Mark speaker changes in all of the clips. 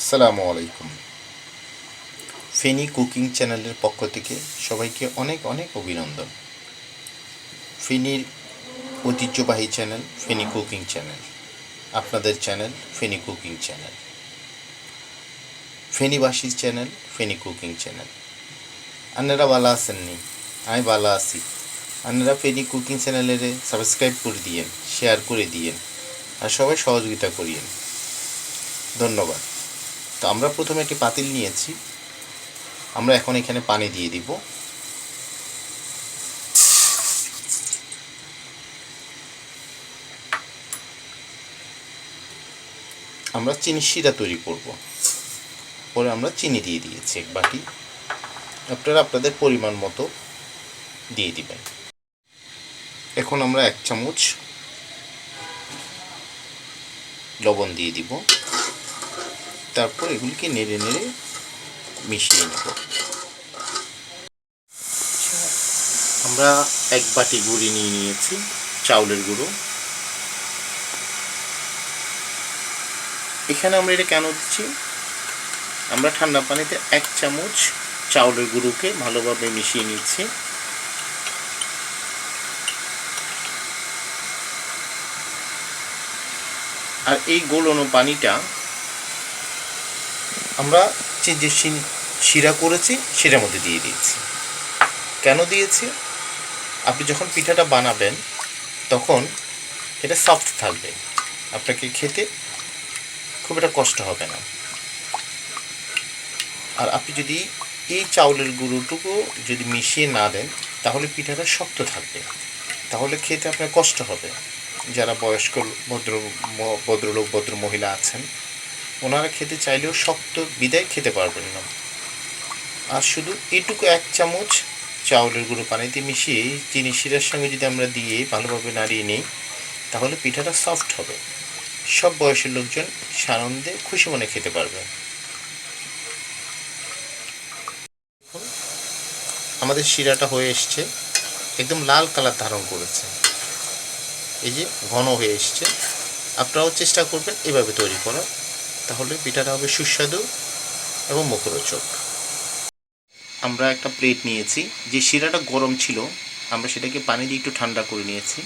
Speaker 1: আসসালামু আলাইকুম। ফেনী কুকিং চ্যানেলের পক্ষ থেকে সবাইকে অনেক অনেক অভিনন্দন। ফেনীর ঐতিহ্যবাহী চ্যানেল ফেনী কুকিং চ্যানেল, আপনাদের চ্যানেল ফেনী কুকিং চ্যানেল, ফেনীবাসীর চ্যানেল ফেনী কুকিং চ্যানেল। আপনারা ভালো আছেননি? আমি ভালো আছি। আপনারা ফেনী কুকিং চ্যানেলের সাবস্ক্রাইব করে দিয়েন, শেয়ার করে দিয়েন, আর সবাই সহযোগিতা করিয়েন। ধন্যবাদ। তো আমরা প্রথমে একটি পাতিল নিয়েছি। আমরা এখন এখানে পানি দিয়ে দিব। আমরা চিনি শিরা তৈরি করব। পরে আমরা চিনি দিয়ে দিয়েছি এক বাটি। আপনারা আপনাদের পরিমাণ মতো দিয়ে দিবেন। এখন আমরা 1 চামচ লবণ দিয়ে দিব। তারপর এগুলিকে নেড়ে নেড়ে মিশিয়ে নেব। আমরা 1 বাটি গুঁড়ি নিয়ে নিয়েছি, চাউলের গুঁড়ো। এখানে আমরা এটা কেন দিচ্ছি? আমরা ঠান্ডা পানিতে 1 চামচ চাউলের গুঁড়োকে ভালোভাবে মিশিয়ে নিচ্ছি। আর এই গোলানো পানিটা আমরা যে শিরা করেছি সেটার মধ্যে দিয়ে দিয়েছি। কেন দিয়েছি? আপনি যখন পিঠাটা বানাবেন তখন এটা সফট থাকবে, আপনাকে খেতে খুব একটা কষ্ট হবে না। আর আপনি যদি এই চাউলের গুঁড়োটুকু যদি মিশিয়ে না দেন তাহলে পিঠাটা শক্ত থাকবে, তাহলে খেতে আপনার কষ্ট হবে। যারা বয়স্ক ভদ্রলোক ভদ্র মহিলা আছেন, ওনারা খেতে চাইলেও শক্ত বিদায় খেতে পারবেন না। আর শুধু এটুকু 1 চামচ চাউলের গুঁড়ো পানিতে মিশিয়ে চিনি শিরার সঙ্গে যদি আমরা দিয়ে ভালোভাবে নাড়িয়ে নিই তাহলে পিঠাটা সফট হবে। সব বয়সের লোকজন সানন্দে খুশি মনে খেতে পারবে। আমাদের শিরাটা হয়ে এসছে, একদম লাল কালার ধারণ করেছে, এই যে ঘন হয়ে এসছে। আপনারাও চেষ্টা করবেন এভাবে তৈরি করার, তাহলে পিঠাটা হবে সুস্বাদু এবং মুখরোচক। আমরা একটা প্লেট নিয়েছি। যে শিরাটা গরম ছিল আমরা সেটাকে পানি দিয়ে একটু ঠান্ডা করে নিয়েছি,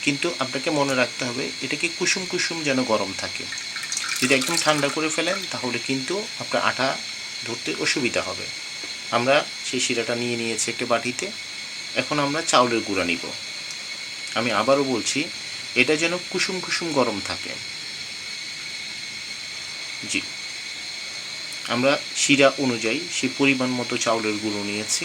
Speaker 1: কিন্তু আপনাকে মনে রাখতে হবে এটাকে কুসুম কুসুম যেন গরম থাকে। যদি একদম ঠান্ডা করে ফেলেন তাহলে কিন্তু আপনার আটা ধরতে অসুবিধা হবে। আমরা সেই শিরাটা নিয়ে নিয়েছি একটা বাটিতে। এখন আমরা চাউলের গুঁড়া নিব। আমি আবারও বলছি, এটা যেন কুসুম কুসুম গরম থাকে। জি, আমরা শিরা অনুযায়ী সেই পরিমাণ মতো চাউলের গুঁড়ো নিয়েছি।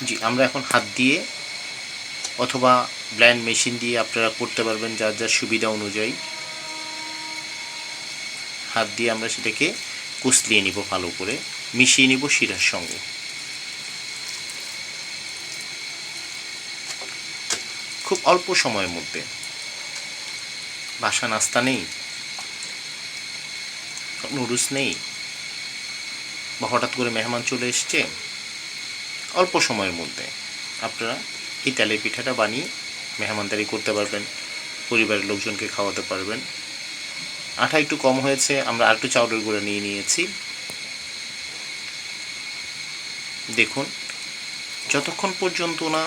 Speaker 1: জি, আমরা এখন হাত দিয়ে অথবা ব্লেন্ড মেশিন দিয়ে আপনারা করতে পারবেন যার যার সুবিধা অনুযায়ী। হাত দিয়ে আমরা সেটাকে কুচলিয়ে নিব, ভালো করে মিশিয়ে নিব শিরার সঙ্গে। খুব অল্প সময়ের মধ্যে। বাসা নাস্তা নেই, নুডলস নেই, বা হঠাৎ করে মেহমান চলে এসছে, অল্প সময়ের মধ্যে আপনারা এই তেলের পিঠাটা বানিয়ে মেহমানদারি করতে পারবেন, পরিবারের লোকজনকে খাওয়াতে পারবেন। আটা একটু কম হয়েছে, আমরা আর একটু চাউলের গুঁড়ো নিয়ে নিয়েছি। দেখুন, যতক্ষণ পর্যন্ত না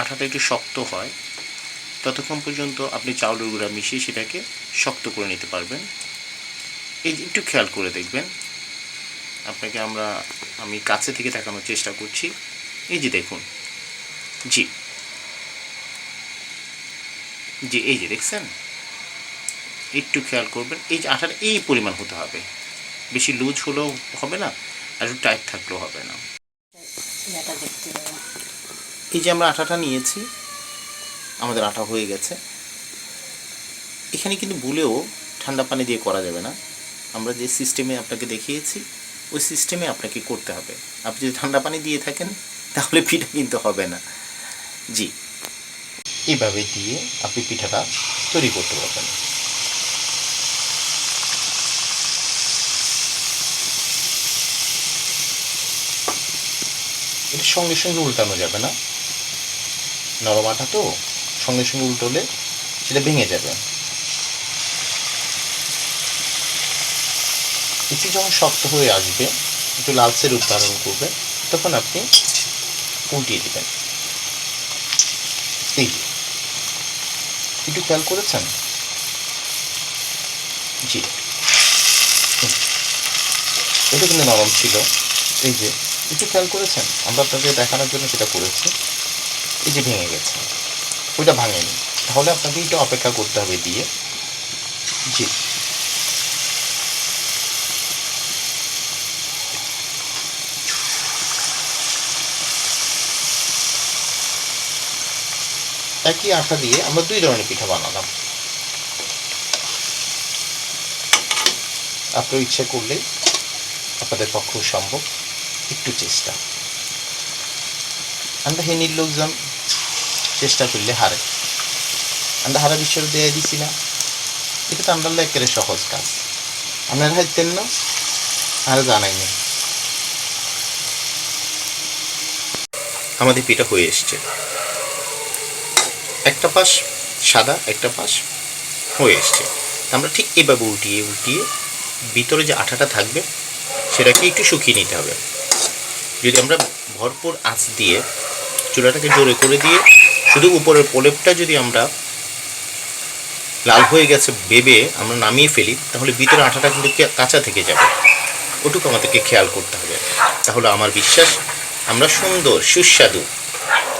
Speaker 1: আটাটা একটু শক্ত হয় ততক্ষণ পর্যন্ত আপনি চাউলের গুঁড়া মিশিয়ে সেটাকে শক্ত করে নিতে পারবেন। এই একটু খেয়াল করে দেখবেন। আপনাকে আমি কাছে থেকে দেখানোর চেষ্টা করছি। এই যে দেখুন, জি জি, এই যে দেখছেন, একটু খেয়াল করবেন। এই যে আটার এই পরিমাণ হতে হবে, বেশি লুজ হলেও হবে না, আর একটু টাইট থাকলেও হবে না। এই যে আমরা আটাটা নিয়েছি, আমাদের আটা হয়ে গেছে। এখানে কিন্তু ভুলেও ঠান্ডা পানি দিয়ে করা যাবে না। আমরা যে সিস্টেমে আপনাকে দেখিয়েছি ওই সিস্টেমে আপনাকে করতে হবে। আপনি যদি ঠান্ডা পানি দিয়ে থাকেন তাহলে পিঠা কিন্তু হবে না। জি, এইভাবে দিয়ে আপনি পিঠাটা তৈরি করতে পারবেন। এটা সঙ্গে সঙ্গে উল্টানো যাবে না, নরম আটা তো, সঙ্গে সঙ্গে উল্টোলে সেটা ভেঙে যাবে। একটু যখন শক্ত হয়ে আসবে, একটু লালচে রূপ ধারণ করবে, তখন আপনি উল্টিয়ে দেবেন। এই যে একটু খেয়াল করেছেন? জি, এটা কিন্তু নরম ছিল। এই যে একটু খেয়াল করেছেন? আমরা আপনাকে দেখানোর জন্য সেটা করেছি। এই যে ভেঙে গেছে, ওইটা ভাঙেনি। তাহলে আপনাকে একটু অপেক্ষা করতে হবে দিয়ে। জি, একই আটা দিয়ে আমরা 2 ধরনের পিঠা বানালাম। আপনার ইচ্ছা করলেই আপনাদের পক্ষেও সম্ভব, একটু চেষ্টা। আমরা হেনির লোকজন চেষ্টা করলে হারে, আমরা হারা বিশ্বের দিয়ে দিছি না। এটা তো আমরা একেবারে সহজ কাজ। আপনারা হাইতেন না, আর জানাইনি। আমাদের পিঠা হয়ে এসছে, একটা পাশ সাদা, একটা পাশ হয়ে এসছে। আমরা ঠিক এভাবে উল্টিয়ে উল্টিয়ে ভিতরে যে আঠাটা থাকবে সেটাকে একটু শুকিয়ে নিতে হবে। যদি আমরা ভরপুর আঁচ দিয়ে চুলাটাকে জোরে করে দিয়ে শুধু উপরের প্রলেপটা যদি আমরা লাল হয়ে গেছে ভেবে আমরা নামিয়ে ফেলি, তাহলে ভিতরে আঠাটা কিন্তু কাঁচা থেকে যাবে। ওটুকু আমাদেরকে খেয়াল করতে হবে। তাহলে আমার বিশ্বাস আমরা সুন্দর সুস্বাদু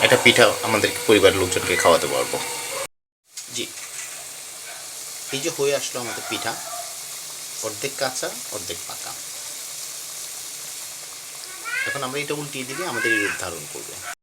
Speaker 1: একটা পিঠা আমাদের পরিবারের লোকজনকে খাওয়াতে পারবো। জি, এই যে হয়ে আসলো আমাদের পিঠা, অর্ধেক কাঁচা অর্ধেক পাকা। এখন আমরা এটা উল্টিয়ে দিলে আমাদের এই রূপ ধারণ করবে।